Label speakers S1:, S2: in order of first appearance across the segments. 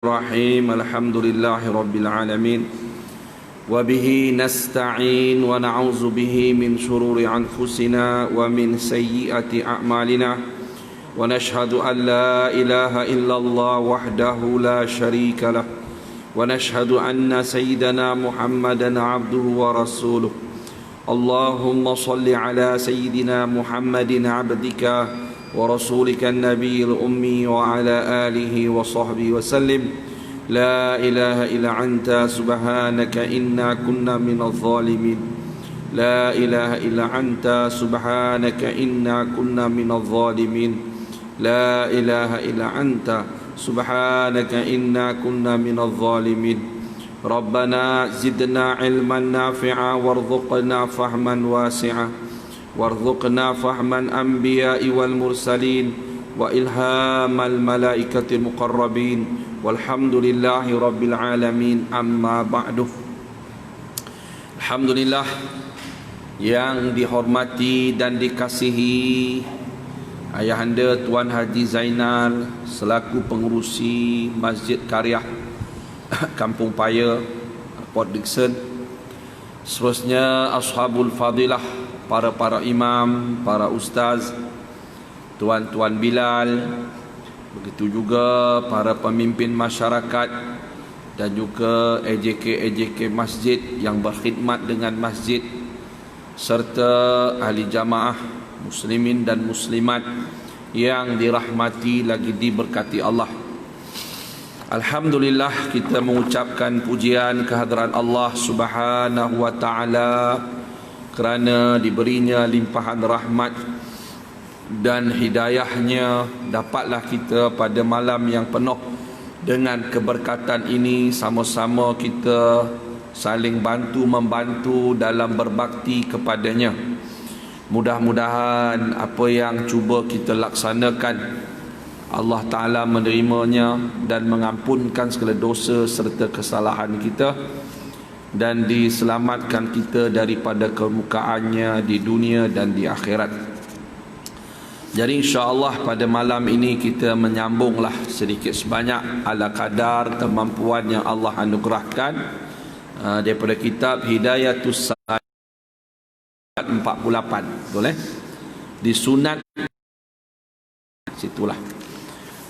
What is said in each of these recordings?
S1: الرحيم الحمد لله رب العالمين وبه نستعين ونعوذ به من شرور أنفسنا ومن سيئات أعمالنا ونشهد أن لا إله إلا الله وحده لا شريك له ونشهد أن سيدنا محمدا عبده ورسوله اللهم صل على سيدنا محمد عبدك ورسولك النبي الأمي وعلى آله وصحبه وسلم لا إله إلا أنت سبحانك إنا كنا من الظالمين لا إله إلا أنت سبحانك إنا كنا من الظالمين لا إله إلا أنت سبحانك إنا كنا من الظالمين ربنا زدنا علما نافعا وارزقنا فهما واسعا وارزقنا فهم الأنبياء والمرسلين وإلهام الملائكة المقربين والحمد لله رب العالمين أما بعد. Alhamdulillah, yang dihormati dan dikasihi Ayahanda Tuan Haji Zainal selaku pengurusi Masjid Karyah Kampung Paya, Port Dickson, seterusnya Ashabul Fadilah, para imam, para ustaz, tuan-tuan Bilal, begitu juga para pemimpin masyarakat dan juga AJK masjid yang berkhidmat dengan masjid, serta ahli jamaah muslimin dan muslimat yang dirahmati lagi diberkati Allah. Alhamdulillah, kita mengucapkan pujian kehadiran Allah Subhanahu wa taala kerana diberinya limpahan rahmat dan hidayahnya, dapatlah kita pada malam yang penuh dengan keberkatan ini sama-sama kita saling bantu-membantu dalam berbakti kepadanya. Mudah-mudahan apa yang cuba kita laksanakan Allah Ta'ala menerimanya dan mengampunkan segala dosa serta kesalahan kita, dan diselamatkan kita daripada kemukaannya di dunia dan di akhirat. Jadi insya-Allah pada malam ini kita menyambunglah sedikit sebanyak ala kadar kemampuan yang Allah anugerahkan daripada kitab Hidayatus Sa'ad 48, betul disunat situlah.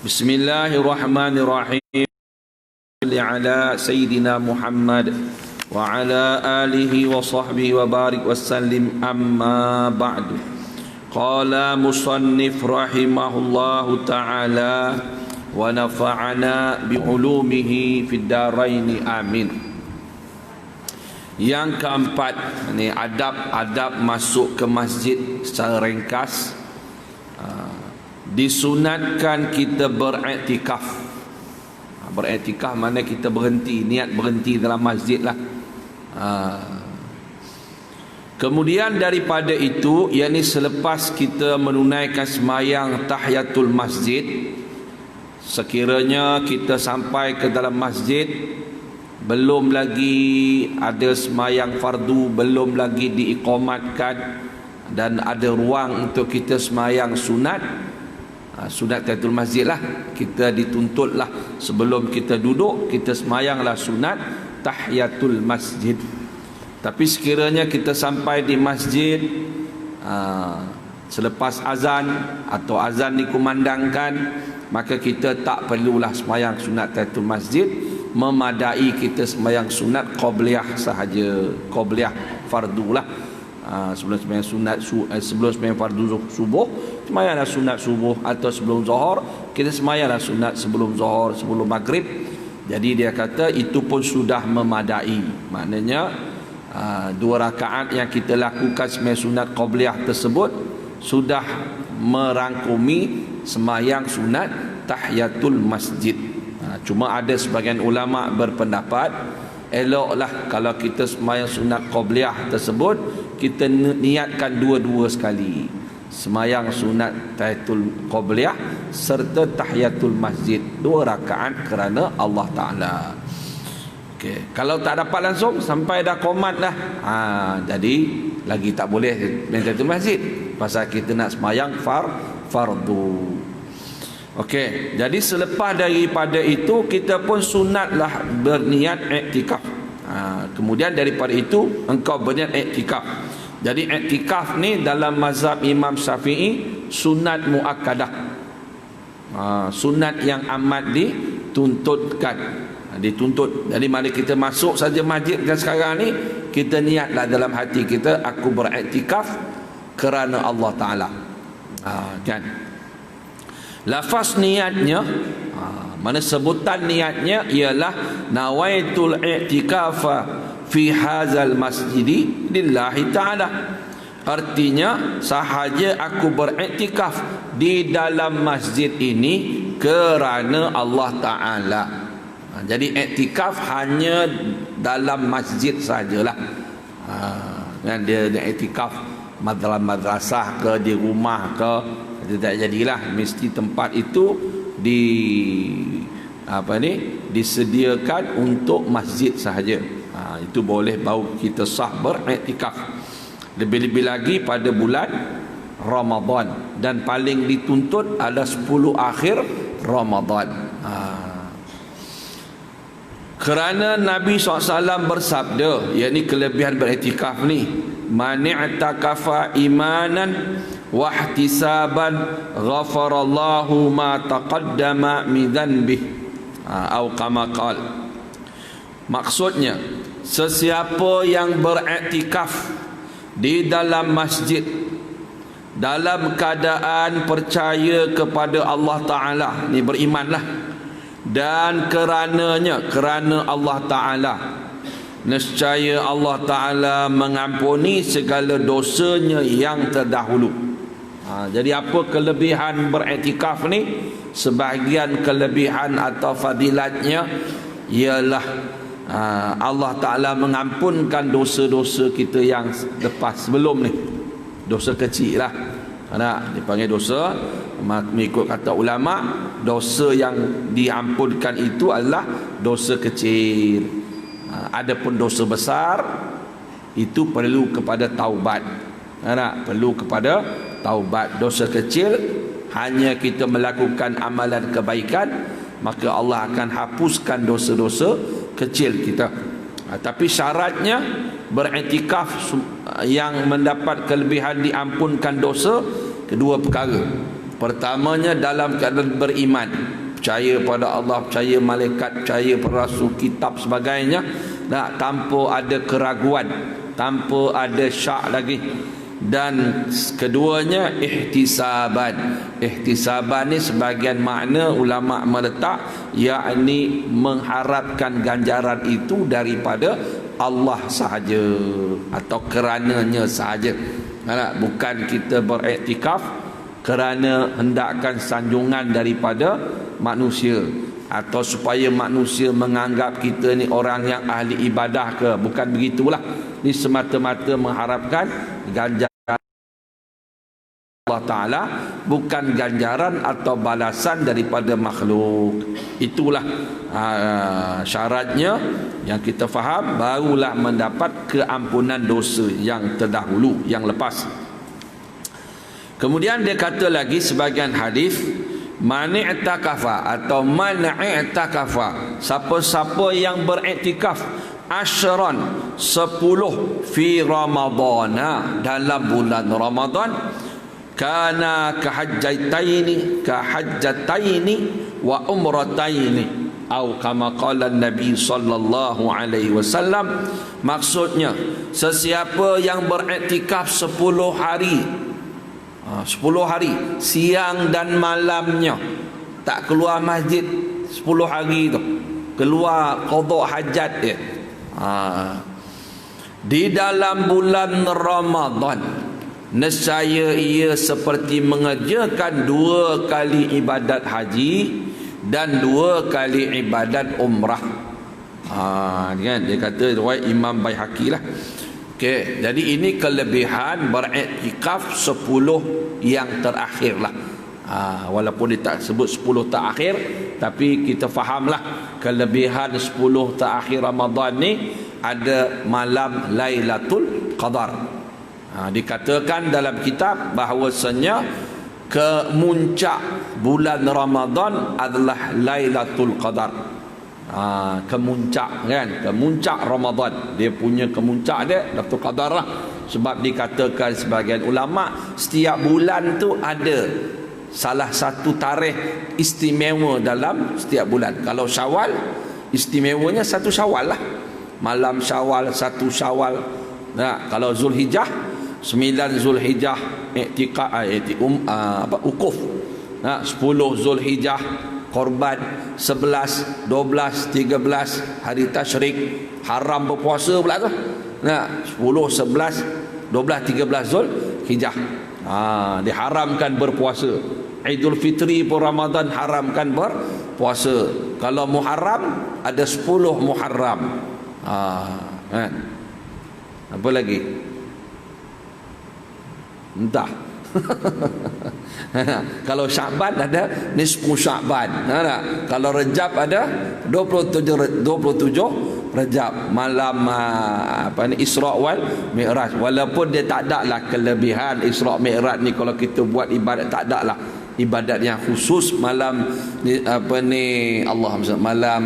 S1: Bismillahirrahmanirrahim. Ala Sayyidina Muhammad wa ala alihi wa sahbihi wa barik wa sallim, amma ba'du. Qala musannif rahimahullahu ta'ala wa nafa'ana bi'ulumihi fid daraini amin. Yang keempat, ini adab-adab masuk ke masjid secara ringkas. Disunatkan kita beriktikaf. Beriktikaf mana kita berhenti, niat berhenti dalam masjid lah. Kemudian daripada itu, yakni selepas kita menunaikan sembahyang tahiyatul masjid, sekiranya kita sampai ke dalam masjid, belum lagi ada sembahyang fardu, belum lagi diiqamatkan dan ada ruang untuk kita sembahyang sunat, sunat tahiyatul masjid lah, kita dituntutlah sebelum kita duduk kita sembahyanglah sunat tahiyatul masjid. Tapi sekiranya kita sampai di masjid selepas azan atau azan dikumandangkan, maka kita tak perlulah sembahyang sunat tahiyatul masjid, memadai kita sembahyang sunat qabliyah sahaja, qabliyah fardu lah. Sebelum sembahyang sunat sebelum sembahyang fardu subuh, sembahyanglah sunat subuh, atau sebelum zuhur kita sembahyanglah sunat sebelum zuhur, sebelum maghrib. Jadi dia kata itu pun sudah memadai. Maknanya 2 rakaat yang kita lakukan sembahyang sunat qabliyah tersebut sudah merangkumi sembahyang sunat tahiyatul masjid. Cuma ada sebagian ulama berpendapat eloklah kalau kita sembahyang sunat qabliyah tersebut kita niatkan dua-dua sekali, sembahyang sunat tahiyatul qabliyah serta tahiyatul masjid 2 rakaat kerana Allah Ta'ala. Okay. Kalau tak dapat langsung sampai dah qomat dah, jadi lagi tak boleh tahiyatul masjid pasal kita nak sembahyang fardu. Okey, jadi selepas daripada itu kita pun sunatlah berniat iktikaf. Kemudian daripada itu engkau berniat iktikaf. Jadi iktikaf ni dalam mazhab Imam Syafi'i sunat muakkadah. Sunat yang amat dituntutkan. Dituntut. Jadi mari kita masuk saja masjid kan sekarang ni, kita niatlah dalam hati kita, aku beriktikaf kerana Allah Taala. Kan? Lafaz niatnya, mana sebutan niatnya ialah nawaitul i'tikafa fi hadzal masjidi lillahi ta'ala. Artinya sahaja aku beriktikaf di dalam masjid ini kerana Allah Ta'ala. Jadi iktikaf hanya dalam masjid sajalah. Kan dia iktikaf madrasah ke, di rumah ke, tidak jadilah, mesti tempat itu disediakan untuk masjid sahaja. Itu boleh baru kita sah beriktikaf. Lebih-lebih lagi pada bulan Ramadan, dan paling dituntut ada 10 akhir Ramadan. Kerana Nabi SAW bersabda, yakni kelebihan beriktikaf ni, man i'takafa imanan wa ihtisaban ghafarallahu ma taqaddama min dhanbihi, atau kama qala. Maksudnya, sesiapa yang beriktikaf di dalam masjid dalam keadaan percaya kepada Allah Ta'ala, ni berimanlah, dan kerana Allah Ta'ala, nescaya Allah Ta'ala mengampuni segala dosanya yang terdahulu. Jadi apa kelebihan beriktikaf ni? Sebahagian kelebihan atau fadilatnya ialah Allah Ta'ala mengampunkan dosa-dosa kita yang lepas sebelum ni. Dosa kecil lah, dipanggil dosa. Mengikut kata ulama, dosa yang diampunkan itu adalah dosa kecil. Adapun dosa besar itu perlu kepada taubat. Perlu kepada taubat. Dosa kecil hanya kita melakukan amalan kebaikan, maka Allah akan hapuskan dosa-dosa kecil kita. Tapi syaratnya beriktikaf yang mendapat kelebihan diampunkan dosa, kedua perkara. Pertamanya dalam keadaan beriman, percaya pada Allah, percaya malaikat, percaya pada rasul, kitab sebagainya, tanpa ada keraguan, tanpa ada syak lagi. Dan keduanya ihtisaban. Ihtisaban ni sebagian makna ulama meletak, yakni mengharapkan ganjaran itu daripada Allah sahaja atau kerananya sahaja. Bukan kita beriktikaf kerana hendakkan sanjungan daripada manusia, atau supaya manusia menganggap kita ni orang yang ahli ibadah ke. Bukan begitulah. Ini semata-mata mengharapkan ganjaran Allah Ta'ala, bukan ganjaran atau balasan daripada makhluk. Itulah syaratnya yang kita faham, barulah mendapat keampunan dosa yang terdahulu, yang lepas. Kemudian dia kata lagi sebagian hadis, man i'takafa atau man i'takafa, siapa-siapa yang beriktikaf asyran 10 fi ramadana, dalam bulan Ramadan, kana kahajjataini wa umrataini, atau kama qala Nabi sallallahu alaihi wasallam. Maksudnya, sesiapa yang beriktikaf 10 hari, 10 hari siang dan malamnya, tak keluar masjid 10 hari tu, keluar qada hajat dia, di dalam bulan Ramadan, nescaya ia seperti mengerjakan 2 kali ibadat haji dan 2 kali ibadat umrah. Kan dia kata riwayat Imam Baihaqi lah. Okey, jadi ini kelebihan beriktikaf 10 yang terakhir lah. Walaupun dia tak sebut 10 terakhir, tapi kita fahamlah kelebihan 10 terakhir Ramadan ni ada malam Lailatul Qadar. Dikatakan dalam kitab bahawasanya kemuncak bulan Ramadan adalah Lailatul Qadar. Kemuncak kan, kemuncak Ramadan, dia punya kemuncak dia Lailatul Qadar lah. Sebab dikatakan sebagian ulama setiap bulan tu ada salah satu tarikh istimewa dalam setiap bulan. Kalau Syawal, istimewanya satu Syawal lah, malam Syawal, satu Syawal. Nah, kalau Zulhijjah, 9 Zulhijjah ukuf. Nah, 10 Zulhijjah korban, 11, 12, 13 hari tasyrik, haram berpuasa pula tu. Nah, 10, 11, 12, 13 Zulhijjah. Diharamkan berpuasa. Idul Fitri pun Ramadan haramkan berpuasa. Kalau Muharram ada 10 Muharram. Kan? Apa lagi? Entah. Kalau Sya'ban ada nisfu Sya'ban. Kalau Rejab ada 27 Rejab, malam Isra' wal Mi'raj. Walaupun dia tak ada lah kelebihan Isra' Mi'raj ni, kalau kita buat ibadat tak ada lah ibadat yang khusus malam malam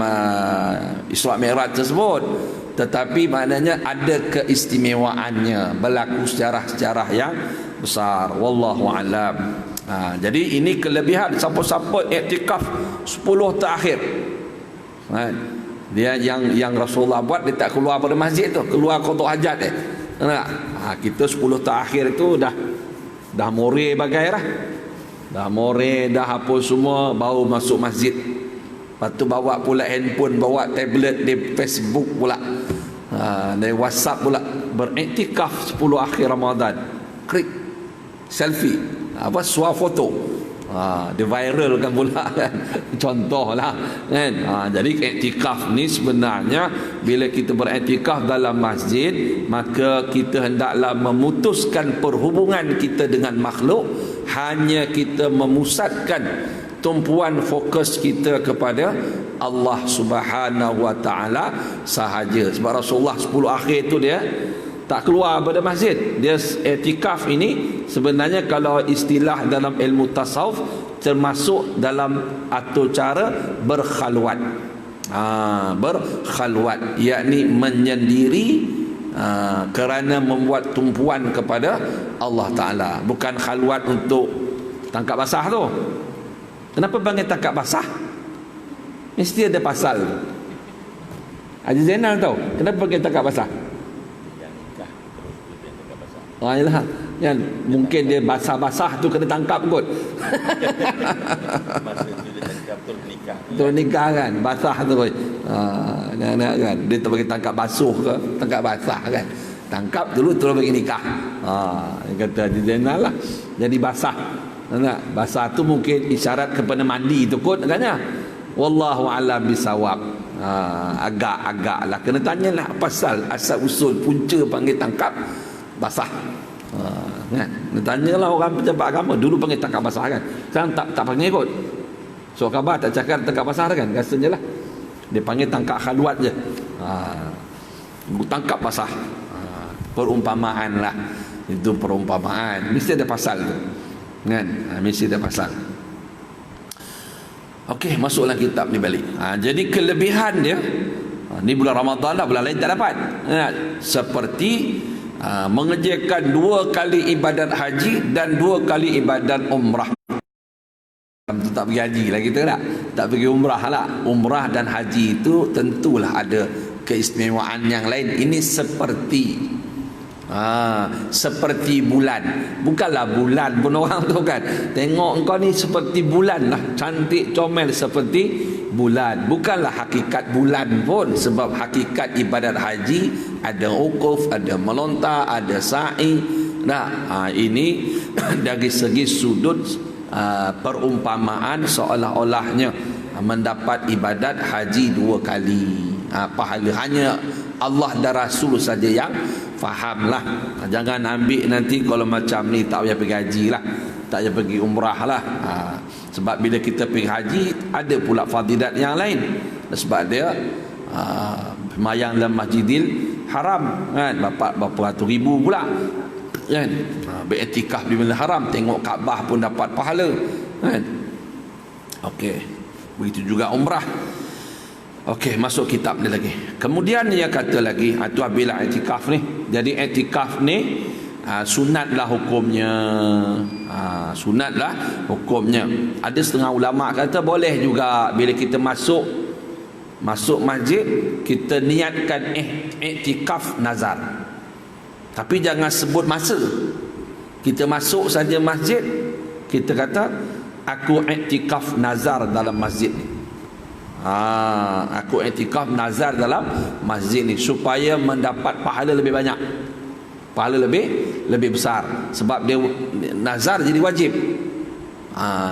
S1: Isra' Mi'raj tersebut. Tetapi maknanya ada keistimewaannya, berlaku sejarah-sejarah yang besar. Wallahu alam. Jadi ini kelebihan siapa-siapa iktikaf 10 terakhir. Dia yang Rasulullah buat, dia tak keluar pada masjid tu, keluar qada hajat dia. Kita 10 terakhir tu dah more bagai lah. Dah more, dah apa semua, baru masuk masjid. Lepas tu bawa pula handphone, bawa tablet, di Facebook pula, dari WhatsApp pula, beriktikaf 10 akhir Ramadan. Klik selfie, suar foto, dia viralkan pula kan. Contohlah kan. Jadi iktikaf ni sebenarnya bila kita beriktikaf dalam masjid, maka kita hendaklah memutuskan perhubungan kita dengan makhluk, hanya kita memusatkan tumpuan fokus kita kepada Allah Subhanahu wa taala sahaja. Sebab Rasulullah 10 akhir tu dia tak keluar pada masjid. Dia i'tikaf ini sebenarnya kalau istilah dalam ilmu tasawuf termasuk dalam atur cara berkhalwat. Berkhalwat yakni menyendiri, kerana membuat tumpuan kepada Allah Ta'ala. Bukan khalwat untuk tangkap basah tu. Kenapa panggil tangkap basah? Mesti ada pasal. Haji Zainal tahu kenapa panggil tangkap basah? Yalah, kan mungkin dia basah-basah tu kena tangkap kot.
S2: Masa tu dia tangkap tu nikah.
S1: Tu nikah kan, basah tu kan. Kan dia tu bagi tangkap basuh ke, tangkap basah kan. Tangkap dulu terus bagi nikah. Dia kata Haji Zainal lah. Jadi basah. Basah tu mungkin isyarat kepada mandi tu kot katanya. Wallahu a'lam bisawab. Agak-agak lah kena tanyalah pasal asal usul punca panggil tangkap basah. Kan? Tanyalah orang pejabat agama, dulu panggil tangkap basah kan. Sekarang tak panggil kot. So khabar tak cakap tangkap basah kan, rasanya lah. Dia panggil tangkap khalwat je. Tangkap basah. Perumpamaan lah. Itu perumpamaan. Mesti ada pasal tu. Kan? Mesti ada pasal. Okey, masuklah kitab ni balik. Jadi kelebihan dia, ni bulan Ramadan dah, bulan lain tak dapat. Seperti mengerjakan 2 kali ibadat haji dan 2 kali ibadat umrah. Tak pergi haji lah kita tak pergi umrah lah. Umrah dan haji itu tentulah ada keistimewaan yang lain. Ini seperti bulan. Bukanlah bulan pun orang tu kan, tengok engkau ni seperti bulan lah, cantik comel seperti bulan. Bukanlah hakikat bulan pun, sebab hakikat ibadat haji ada ukuf, ada melontar, ada sa'i. Ini dari segi sudut perumpamaan, seolah-olahnya mendapat ibadat haji 2 kali. Pahala hanya Allah dan Rasul saja yang fahamlah. Jangan ambil nanti kalau macam ni tak payah pergi haji lah, tak payah pergi umrah lah. Sebab bila kita pergi haji ada pula fadilat yang lain. Sebab dia semayang dalam Masjidil Haram kan, berapa ratus ribu pula. kan? Beriktikaf di Masjidil Haram, tengok Kaabah pun dapat pahala, kan? Okey, begitu juga umrah. Okey, masuk kitab ni lagi. Kemudian dia kata lagi, itu bila iktikaf ni. Jadi iktikaf ni sunatlah hukumnya. Sunatlah hukumnya. Ada setengah ulama kata boleh juga bila kita masuk masjid, kita niatkan iktikaf nazar. Tapi jangan sebut masa. Kita masuk saja masjid, kita kata aku iktikaf nazar dalam masjid ni. Aku iktikaf nazar dalam masjid ni supaya mendapat pahala lebih banyak. Pahala lebih besar. Sebab dia nazar jadi wajib.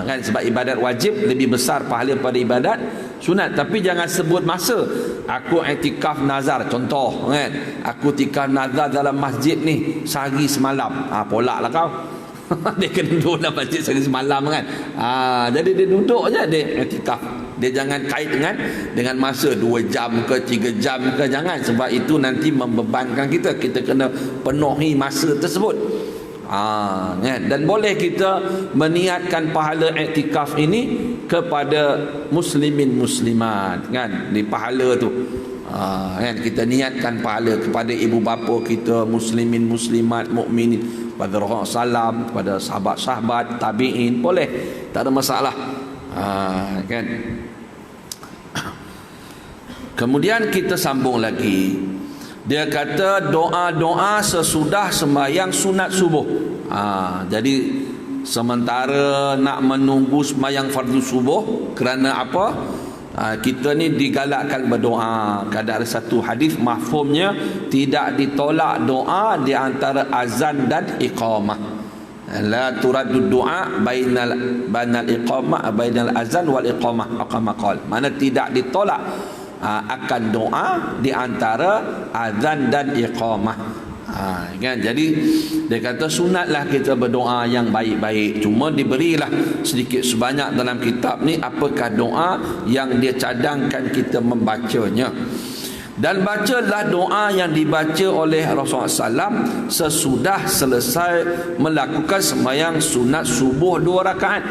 S1: Kan, sebab ibadat wajib lebih besar pahala pada ibadat sunat. Tapi jangan sebut masa. Aku iktikaf nazar, contoh kan, aku iktikaf nazar dalam masjid ni sehari semalam. Polak lah kau. Dia kena duduk dalam masjid sehari semalam kan. Jadi dia duduk je, dia iktikaf. Dia jangan kait dengan masa 2 jam ke 3 jam ke, jangan. Sebab itu nanti membebankan kita. Kita kena penuhi masa tersebut. Kan? Dan boleh kita meniatkan pahala iktikaf ini kepada muslimin muslimat, kan? Di pahala tu kan, kita niatkan pahala kepada ibu bapa kita, muslimin muslimat mukminin, pada Rasulullah SAW, pada sahabat-sahabat tabi'in, boleh, tak ada masalah. Kan? Kemudian kita sambung lagi. Dia kata doa-doa sesudah sembahyang sunat subuh. Jadi sementara nak menunggu sembahyang fardu subuh, kerana apa? Kita ni digalakkan berdoa. Kadang ada satu hadis mafhumnya tidak ditolak doa di antara azan dan iqamah. La turaddu du'a bainal iqamah bainal azan wal iqamah, aqama qal. Mana tidak ditolak akan doa di antara azan dan iqamah. Kan? Jadi dia kata sunatlah kita berdoa yang baik-baik. Cuma diberilah sedikit sebanyak dalam kitab ni apakah doa yang dia cadangkan kita membacanya. Dan bacalah doa yang dibaca oleh Rasulullah SAW sesudah selesai melakukan sembahyang sunat subuh 2 rakaat.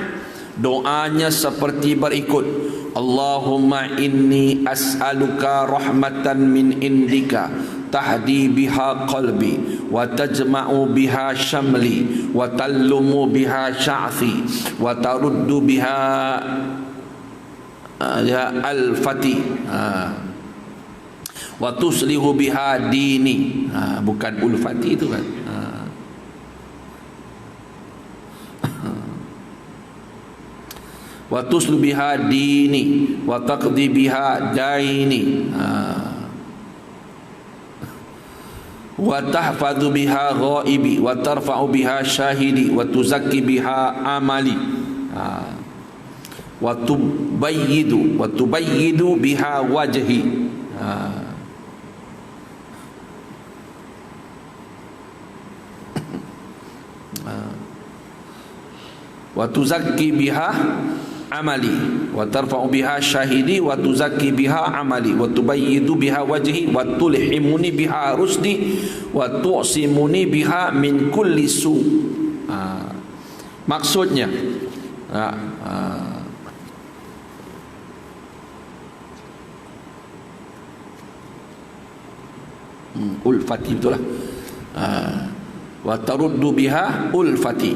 S1: Doanya seperti berikut: Allahumma inni as'aluka rahmatan min indika tahdi biha qalbi wa tajma'u biha syamli wa tallumu biha sya'fi wa taruddu biha al-fati wa tuslihu biha dini. Bukan ulfati itu kan. Wa tuslu biha dini wa taqdi biha daini wa tahfadhu biha ghaibi wa tarfa'u biha syahidi wa tuzakki biha amali wa tubayyidu biha wajhi. Wa tuzakki biha amali wa tarfa'u biha syahidi wa tuzakki biha amali wa tubayyidu biha wajhi wa tulhimuni biha rusdi wa tu'simuni biha min kulli su. Maksudnya ulfati, betul lah. Wa taruddu biha ulfati.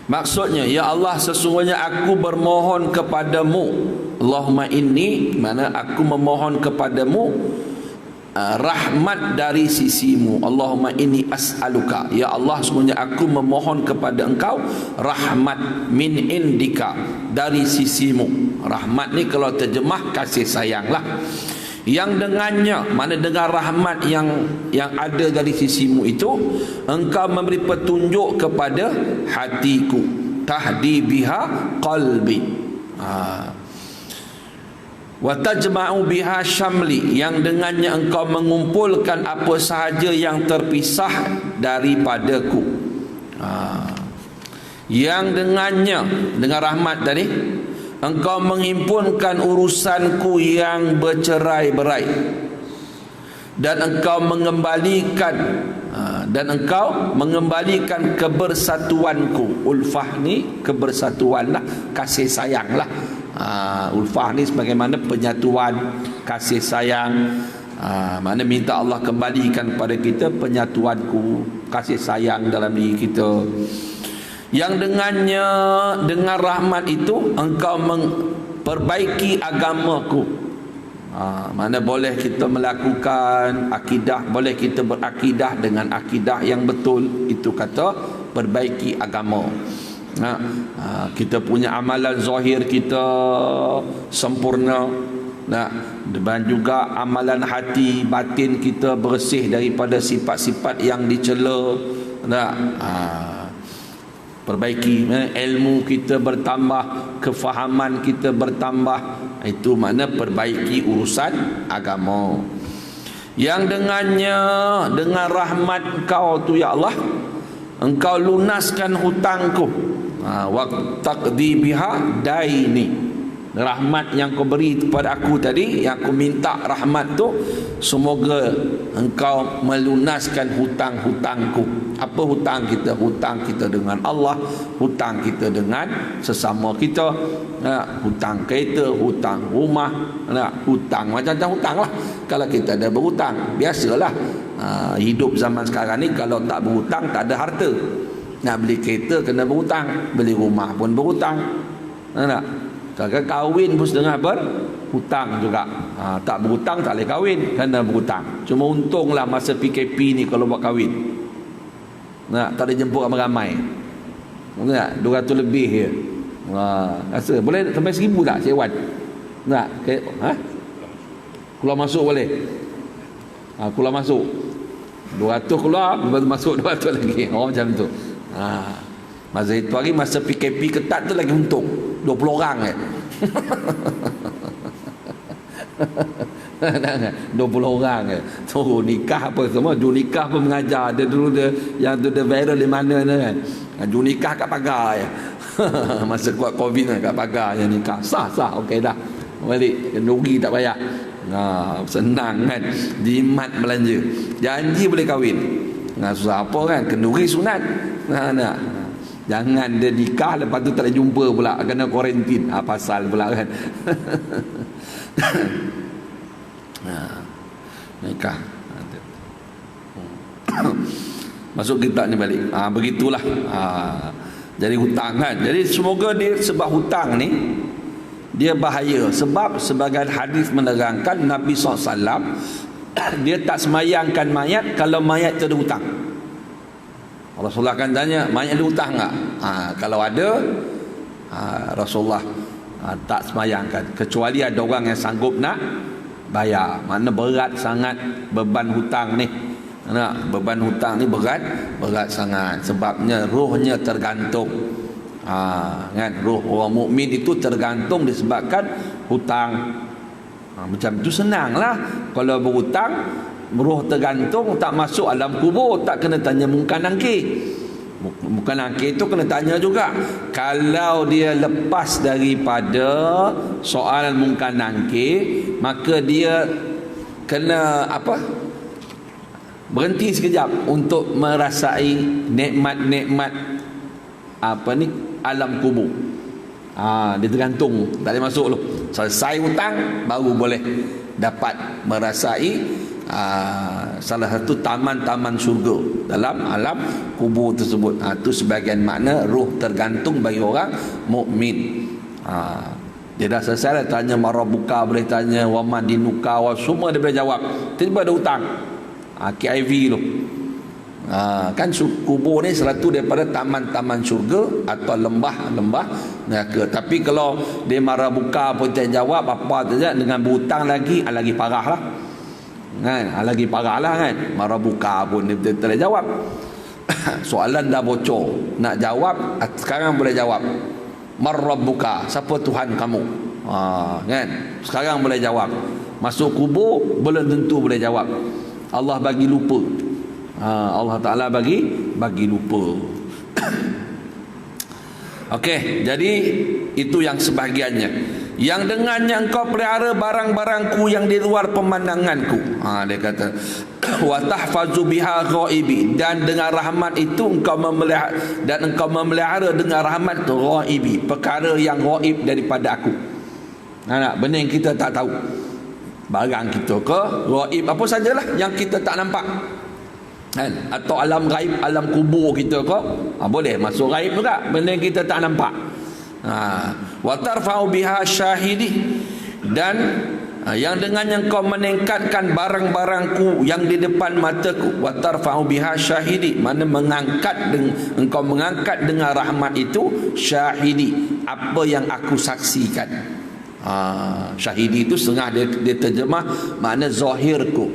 S1: Maksudnya, ya Allah, sesungguhnya aku bermohon kepadamu. Allahumma inni, mana aku memohon kepadamu rahmat dari sisimu. Allahumma inni as'aluka, ya Allah, sesungguhnya aku memohon kepada engkau rahmat min indika, dari sisimu. Rahmat ni kalau terjemah kasih sayang lah. Yang dengannya, mana dengan rahmat yang ada dari sisimu itu, engkau memberi petunjuk kepada hatiku. Tahdi biha qalbi. Wa tajma'u biha syamli, yang dengannya engkau mengumpulkan apa sahaja yang terpisah daripadaku. Yang dengannya, dengan rahmat tadi, engkau menghimpunkan urusanku yang bercerai-berai. dan engkau mengembalikan kebersatuanku. Ulfah ni kebersatuan lah, kasih sayang lah. Ulfah ni sebagaimana penyatuan, kasih sayang. Mana minta Allah kembalikan kepada kita penyatuanku, kasih sayang dalam diri kita, yang dengannya, dengan rahmat itu engkau memperbaiki agamaku. Mana boleh kita melakukan akidah, boleh kita berakidah dengan akidah yang betul, itu kata perbaiki agama. Kita punya amalan zahir kita sempurna, dan juga amalan hati batin kita bersih daripada sifat-sifat yang dicela. Perbaiki, ilmu kita bertambah, kefahaman kita bertambah, itu makna perbaiki urusan agama. Yang dengannya, dengan rahmat engkau tu ya Allah, engkau lunaskan hutangku. Wa taqdi biha daini. Rahmat yang kau beri kepada aku tadi, yang aku minta rahmat tu, semoga engkau melunaskan hutang-hutangku. Apa hutang kita? Hutang kita dengan Allah, hutang kita dengan sesama kita, hutang kereta, hutang rumah, hutang macam-macam hutang lah. Kalau kita ada berhutang, biasalah. Hidup zaman sekarang ni kalau tak berhutang tak ada harta. Nak beli kereta kena berhutang, beli rumah pun berhutang. Kalau kahwin pun setengah berhutang juga. Tak berhutang tak boleh kahwin, kena berhutang. Cuma untunglah masa PKP ni kalau buat kahwin, tak ada jemput ramai-ramai. 200 lebih je. Rasa boleh sampai 1000 tak sewan? Tak? Keluar masuk boleh? Keluar masuk 200 keluar, lepas tu masuk 200 lagi. Macam tu. Masa itu hari, masa PKP ketat tu lagi untung 20 orang 20 orang tu nikah apa semua. Juru nikah pun mengajar. Dia dulu yang tu dia viral di mana kan. Juru nikah kat pagar masa kuat Covid kat pagar yang nikah. Sah okey dah. Balik rugi tak payah. Senang kan. Jimat belanja. Janji boleh kahwin. Susah apa kan. Kenduri sunat. Jangan dia nikah lepas tu tak ada jumpa pula, kena kuarantin. Pasal pula kan. Nikah. Masuk kitab ni balik. Begitulah. Jadi hutang kan. Jadi semoga dia, sebab hutang ni dia bahaya. Sebab sebagian hadis menerangkan Nabi SAW dia tak semayangkan mayat kalau mayat tu ada hutang. Rasulullah akan tanya, mayat ada hutang tak? Kalau ada, Rasulullah tak semayangkan, kecuali ada orang yang sanggup nak bayar. Mana berat sangat beban hutang ni. Beban hutang ni berat sangat. Sebabnya rohnya tergantung. Kan? Roh orang mukmin itu tergantung disebabkan hutang. Macam tu senanglah. Kalau berhutang, roh tergantung, tak masuk alam kubur, tak kena tanya Munkar Nakir. Munkar Nakir itu kena tanya juga. Kalau dia lepas daripada soalan Munkar Nakir, maka dia kena berhenti sekejap untuk merasai nikmat-nikmat alam kubur. Dia tergantung, tak boleh masuk dulu. Selesai hutang baru boleh dapat merasai salah satu taman-taman syurga dalam alam kubur tersebut. Itu sebagian makna roh tergantung bagi orang mukmin. Dia dah selesai dah tanya marabuka, boleh tanya wama dinuka, semua dia boleh jawab. Tiba-tiba ada hutang, KIV tu. Kan kubur ni satu daripada taman-taman syurga atau lembah-lembah neraka. Tapi kalau dia marabuka pun tak jawab apa saja, dengan berhutang lagi parah lah kan. Lagi parah lah kan. Marabuka pun dia tak jawab. Soalan dah bocor, nak jawab sekarang boleh jawab. Marabbuka, siapa Tuhan kamu? Kan, sekarang boleh jawab. Masuk kubur belum tentu boleh jawab. Allah bagi lupa. Allah Ta'ala bagi lupa. Okey, jadi itu yang sebahagiannya. yang dengannya engkau pelihara barang-barangku yang di luar pemandanganku. Dia kata wa tahfazu biha ghaibi, dan dengan rahmat itu engkau memelihara, dan engkau memelihara dengan rahmat tu ghaibi, perkara yang ghaib daripada aku. Benda yang kita tak tahu, barang kita ke ghaib apa sajalah yang kita tak nampak, atau alam gaib, alam kubur kita ke, boleh masuk gaib juga, benda yang kita tak nampak. Wa tarfa'u biha syahidi, dan yang dengan yang kau meningkatkan barang-barangku yang di depan mataku. Wa tarfa'u biha syahidi, mana engkau mengangkat dengan rahmat itu syahidi, apa yang aku saksikan. Syahidi itu setengah dia terjemah makna zahirku,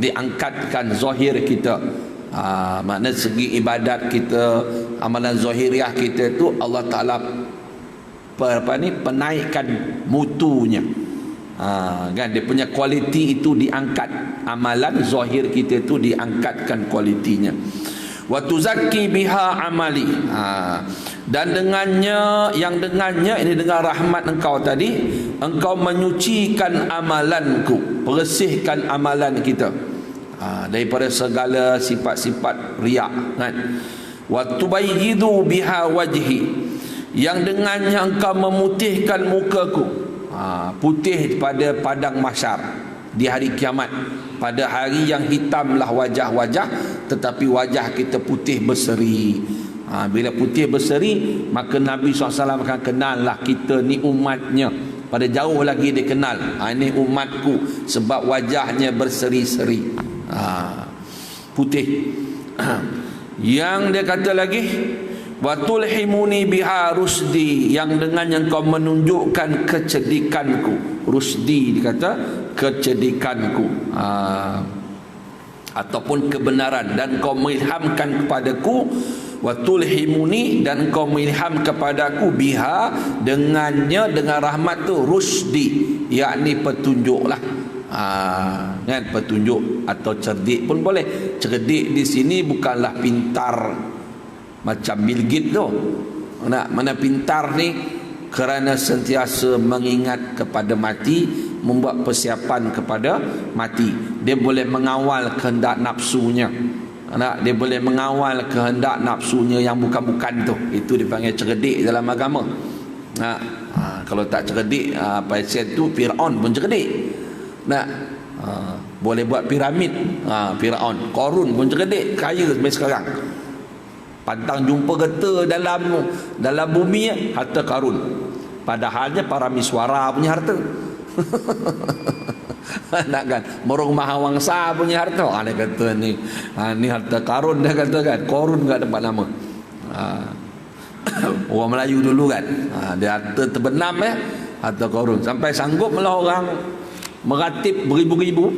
S1: diangkatkan zahir kita. Makna segi ibadat kita, amalan zahiriah kita itu Allah Ta'ala penaikkan mutunya. Kan dia punya kualiti itu diangkat, amalan zahir kita itu diangkatkan kualitinya. Wa tuzakki biha amali, dan dengannya, yang dengannya ini dengan rahmat engkau tadi, engkau menyucikan amalanku, bersihkan amalan kita daripada segala sifat-sifat riak, kan. Wa tubayyidu biha wajhi, yang dengannya engkau memutihkan mukaku, putih pada padang mahsyar di hari kiamat, pada hari yang hitamlah wajah-wajah, tetapi wajah kita putih berseri. Bila putih berseri, maka Nabi SAW akan kenal lah kita ni umatnya. Pada jauh lagi dia kenal, ini umatku, sebab wajahnya berseri-seri, putih. Yang dia kata lagi, wa tulhimuni biha rusdi, yang dengan yang kau menunjukkan kecedikanku. Rusdi dikata kecedikanku, ataupun kebenaran, dan kau mengilhamkan kepadaku. Wa tulhimuni, dan kau mengilham kepadaku biha, dengannya, dengan rahmat tu, rusdi, yakni petunjuk lah. Kan, petunjuk atau cerdik pun boleh. Cerdik di sini bukanlah pintar macam Bill Gates tu. Mana pintar ni kerana sentiasa mengingat kepada mati, membuat persiapan kepada mati. Dia boleh mengawal kehendak nafsunya. Dia boleh mengawal kehendak nafsunya yang bukan-bukan tu. Itu dipanggil cerdik dalam agama. Kalau tak cerdik, pasien tu Fir'aun pun cerdik. Boleh buat piramid, Fir'aun. Qarun pun cerdik, kaya sampai sekarang. Pantang jumpa geta dalam bumi, harta Qarun. Padahalnya para miswara punya harta. Nak kan, Morong Mahawangsa punya harta. Dia kata ni harta Qarun, dia kata kan. Qarun tak dapat nama. Orang Melayu dulu kan, dia harta terbenam harta Qarun. Sampai sanggup malah orang meratib beribu-ribu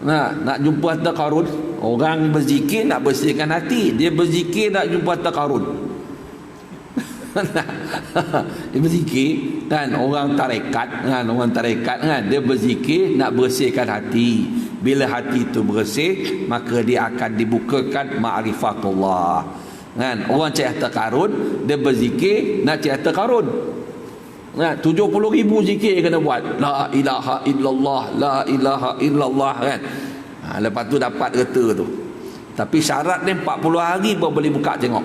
S1: nak jumpa harta Qarun. Orang berzikir nak bersihkan hati, dia berzikir nak jumpa harta Qarun. Dia berzikir kan, orang tarekat kan, dia berzikir nak bersihkan hati. Bila hati itu bersih, maka dia akan dibukakan ma'rifatullah kan. Orang cari harta Qarun, dia berzikir nak cari harta Qarun. 70,000 zikir kena buat, la ilaha illallah, la ilaha illallah kan. Lepas tu dapat harta tu. Tapi syarat dia 40 hari baru boleh buka tengok.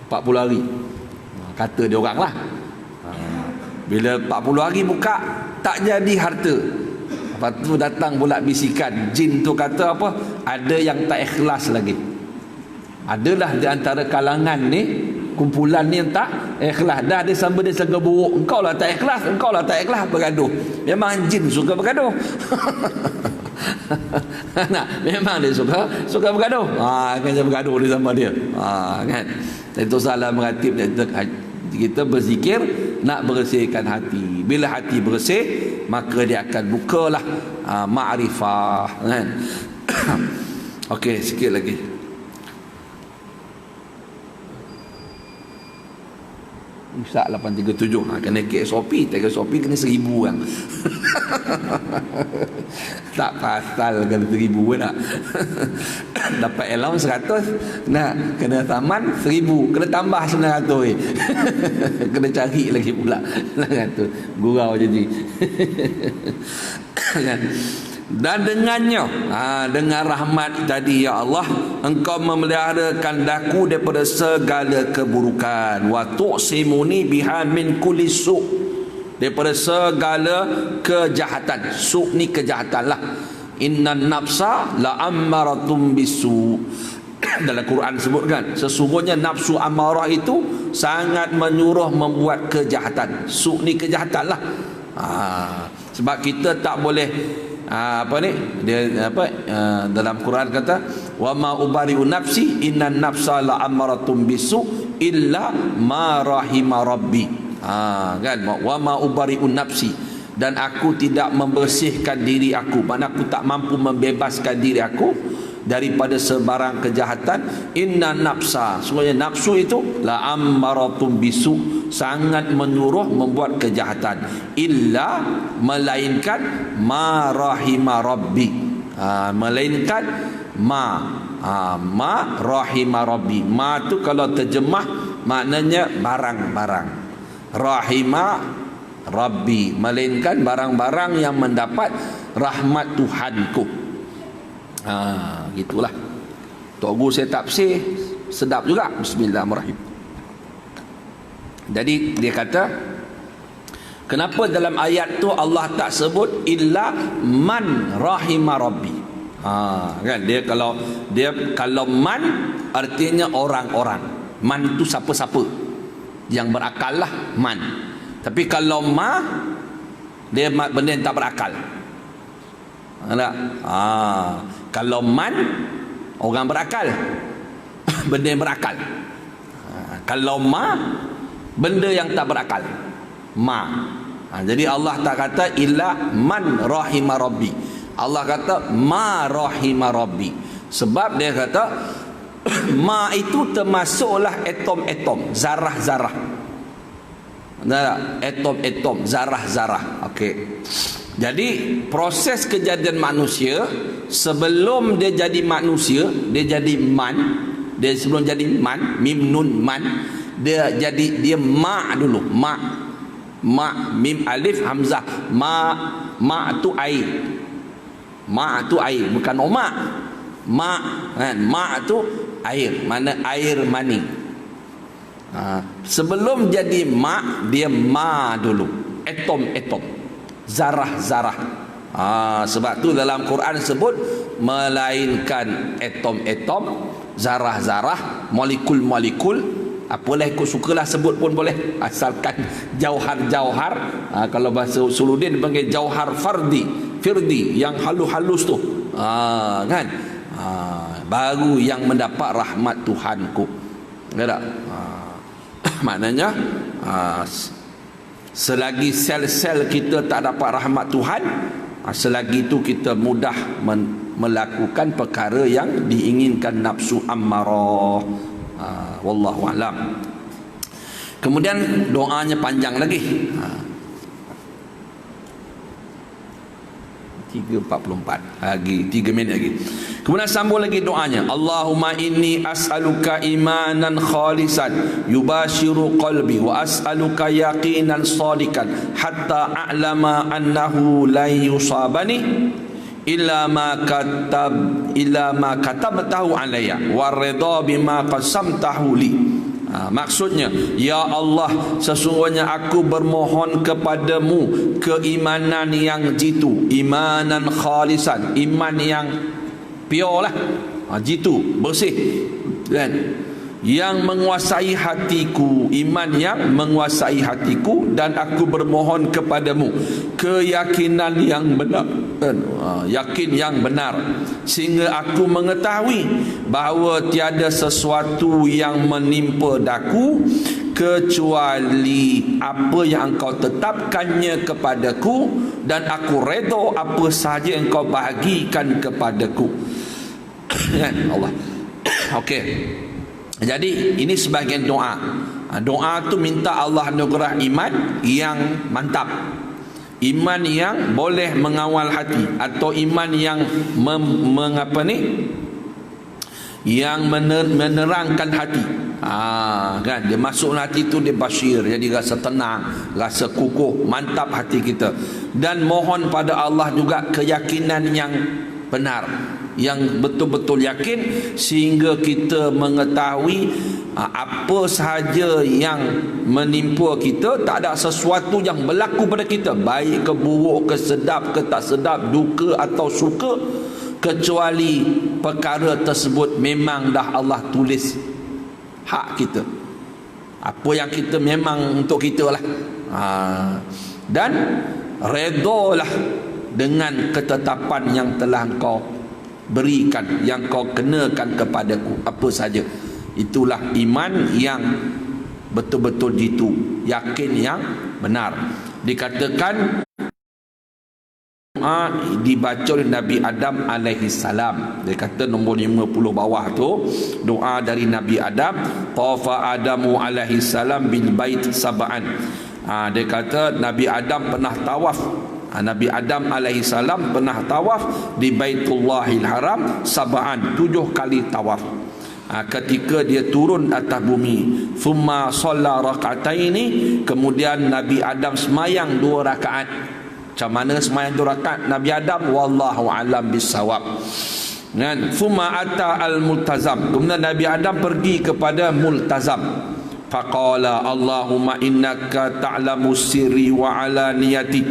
S1: 40 hari kata dia orang lah. Bila 40 hari buka, tak jadi harta. Lepas tu datang pula bisikan jin tu, kata apa, ada yang tak ikhlas lagi. Adalah di antara kalangan ni, kumpulan ni yang tak ikhlas. Dah dia sambil dia sangka buruk, engkau lah tak ikhlas, bergaduh. Memang jin suka bergaduh. Memang dia suka bergaduh. Kan dia bergaduh dia sama dia. Kan. Itu salah meratib. Kita berzikir nak bersihkan hati. Bila hati bersih, maka dia akan bukalah ma'rifah kan. Okey, sikit lagi. Rusak 837. Kena ke SOP. Tega SOP kena 1000 kan. Tak pasal kena 1000 nak. Dapat allowance 100. Nak kena taman 1000. Kena tambah 900. Kena cari lagi pula 900. Gurau jadi. Dan dengannya, dengan rahmat tadi, ya Allah, Engkau memeliharakan daku daripada segala keburukan. Wa tu'simuni biha min kulli su', daripada segala kejahatan. Su' ni kejahatan lah. Innan nafsa la'ammaratum bisu. Dalam Quran sebutkan, sesungguhnya nafsu amarah itu sangat menyuruh membuat kejahatan. Su' ni kejahatan lah. Sebab kita tak boleh dalam Quran kata wa ma ubari'u nafsi innan nafsa la amaratum bisu illa ma rahima rabbi. Kan, wa ma ubari'u nafsi, dan aku tidak membersihkan diri aku, maknanya aku tak mampu membebaskan diri aku daripada sebarang kejahatan. Inna nafsa, sebenarnya nafsu itu la ammaratum bisu, sangat menyuruh membuat kejahatan. Illa, melainkan ma rahima rabbi, melainkan ma rahima rabbi. Ma tu kalau terjemah maknanya barang-barang. Rahima rabbi, melainkan barang-barang yang mendapat rahmat Tuhanku. Gitulah. Tok Guru saya tafsir sedap juga. Bismillahirrahmanirrahim. Jadi dia kata, kenapa dalam ayat tu Allah tak sebut illa man rahima rabbi? Kan dia kalau man artinya orang-orang. Man tu siapa-siapa yang berakal lah, man. Tapi kalau ma, dia benda yang tak berakal. Tak? Kalau man, orang berakal, benda yang berakal. Kalau ma, benda yang tak berakal, ma. Jadi Allah tak kata illa man rahima rabbi, Allah kata ma rahima rabbi. Sebab dia kata ma itu termasuklah atom-atom, zarah-zarah. Atom-atom, zarah-zarah. Okey. Jadi proses kejadian manusia, sebelum dia jadi manusia, dia jadi man. Dia sebelum jadi man, mim nun man, dia ma dulu, ma mim alif hamzah, ma tu air, ma tu air, bukan oma, ma kan, ma tu air, mana air mani. Sebelum jadi ma, dia ma dulu, atom-atom, zarah-zarah. Sebab tu dalam Quran sebut melainkan atom-atom, zarah-zarah, molekul-molekul, apalah ikut sukalah sebut pun boleh, asalkan jauhar-jauhar. Kalau bahasa Suludin panggil jauhar firdi, yang halus-halus tu, kan, baru yang mendapat rahmat Tuhanku. Tak? Maknanya selagi sel-sel kita tak dapat rahmat Tuhan, selagi itu kita mudah melakukan perkara yang diinginkan nafsu ammarah. Wallahu alam. Kemudian doanya panjang lagi. 3:44 lagi, 3 minit lagi. Kemudian sambung lagi doanya, Allahumma inni as'aluka imanan khalisan yubashiru qalbi wa as'aluka yaqinan sadikan hatta a'lama annahu la yusabani illa ma katabtahu alayya wa ridha bima qasamtahu li. Maksudnya, ya Allah, sesungguhnya aku bermohon kepadamu keimanan yang jitu, imanan khalisan, iman yang pure lah, jitu, bersih, kan, yang menguasai hatiku, iman yang menguasai hatiku, dan aku bermohon kepadamu keyakinan yang benar, yakin yang benar, sehingga aku mengetahui bahawa tiada sesuatu yang menimpa daku kecuali apa yang engkau tetapkannya kepadaku, dan aku redha apa sahaja engkau bahagikan kepadaku. Kan Allah. Okey. Jadi ini sebahagian doa. Doa tu minta Allah anugerah iman yang mantap, iman yang boleh mengawal hati, atau iman yang yang menerangkan hati. Kan dia masuk hati tu, dia basyir, jadi rasa tenang, rasa kukuh, mantap hati kita. Dan mohon pada Allah juga keyakinan yang benar, yang betul-betul yakin, sehingga kita mengetahui apa sahaja yang menimpa kita, tak ada sesuatu yang berlaku pada kita, baik ke buruk, ke sedap ke tak sedap, duka atau suka, kecuali perkara tersebut memang dah Allah tulis hak kita. Apa yang kita memang untuk kita lah. Dan redalah dengan ketetapan yang telah kau berikan, yang kau kenakan kepadaku, apa saja. Itulah iman yang betul-betul jitu, yakin yang benar. Dikatakan dibaca oleh Nabi Adam alaihi salam. Dia kata nombor 50 bawah tu, doa dari Nabi Adam. Tafa Adamu alaihi salam bil bait sab'an. Dia kata Nabi Adam pernah tawaf. Nabi Adam alaihi salam pernah tawaf di Baitullahil Haram sab'an, 7 kali tawaf. Ketika dia turun atas bumi, thumma shalla rak'ataini, kemudian Nabi Adam semayang 2 rakaat. Macam mana semayang 2 rakaat Nabi Adam? Wallahu alam bisawab. Kan? Thumma ata al-multazam, kemudian Nabi Adam pergi kepada multazam. Faqala Allahumma innaka ta'lamu sirri wa alaniyati.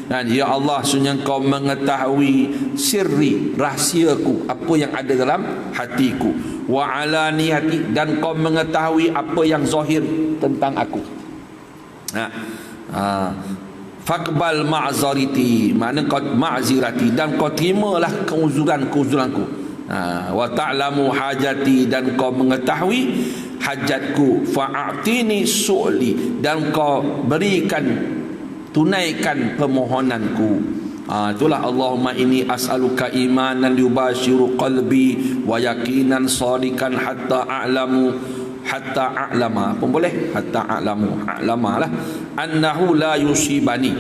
S1: Dan ya Allah, sesungguhnya kau mengetahui sirri, rahsiaku, apa yang ada dalam hatiku, wa alaniyati, dan kau mengetahui apa yang zahir tentang aku. Faqbal ma'zariti, makna kau ma'zirati, dan kau terimalah keuzuranku. Wa ta'lamu hajati, dan kau mengetahui hajatku. Fa'atini su'li, dan kau berikan, tunaikan permohonanku. Itulah Allahumma inni as'aluka imanan yubashiru qalbi wa yaqinan sadikan hatta a'lama pun boleh, hatta a'lama lah, annahu la yusibani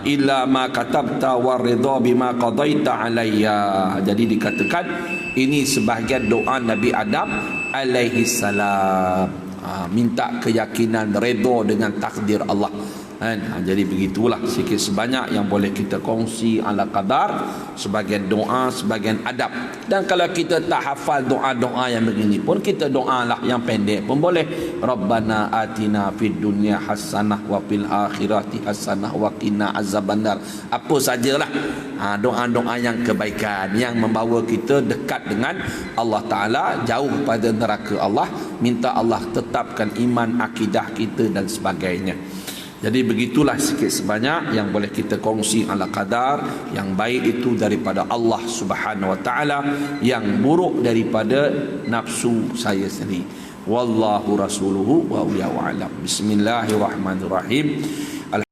S1: illa ma katabta wa ridha bima qadaita alayya. Jadi dikatakan ini sebahagian doa Nabi Adam alaihi salam, minta keyakinan, redha dengan takdir Allah. Jadi begitulah sikit sebanyak yang boleh kita kongsi ala qadar, sebagian doa, sebagian adab. Dan kalau kita tak hafal doa-doa yang begini pun, kita doalah yang pendek pun boleh. Rabbana atina fid dunya hasanah wa fil akhirati hasanah wa qina azabannar. Apa sajalah doa-doa yang kebaikan, yang membawa kita dekat dengan Allah Ta'ala, jauh pada neraka Allah. Minta Allah tetapkan iman, akidah kita dan sebagainya. Jadi begitulah sikit sebanyak yang boleh kita kongsi ala qadar. Yang baik itu daripada Allah Subhanahu wa taala, yang buruk daripada nafsu saya sendiri. Wallahu rasuluhu wa huwa a'lam. Bismillahirrahmanirrahim.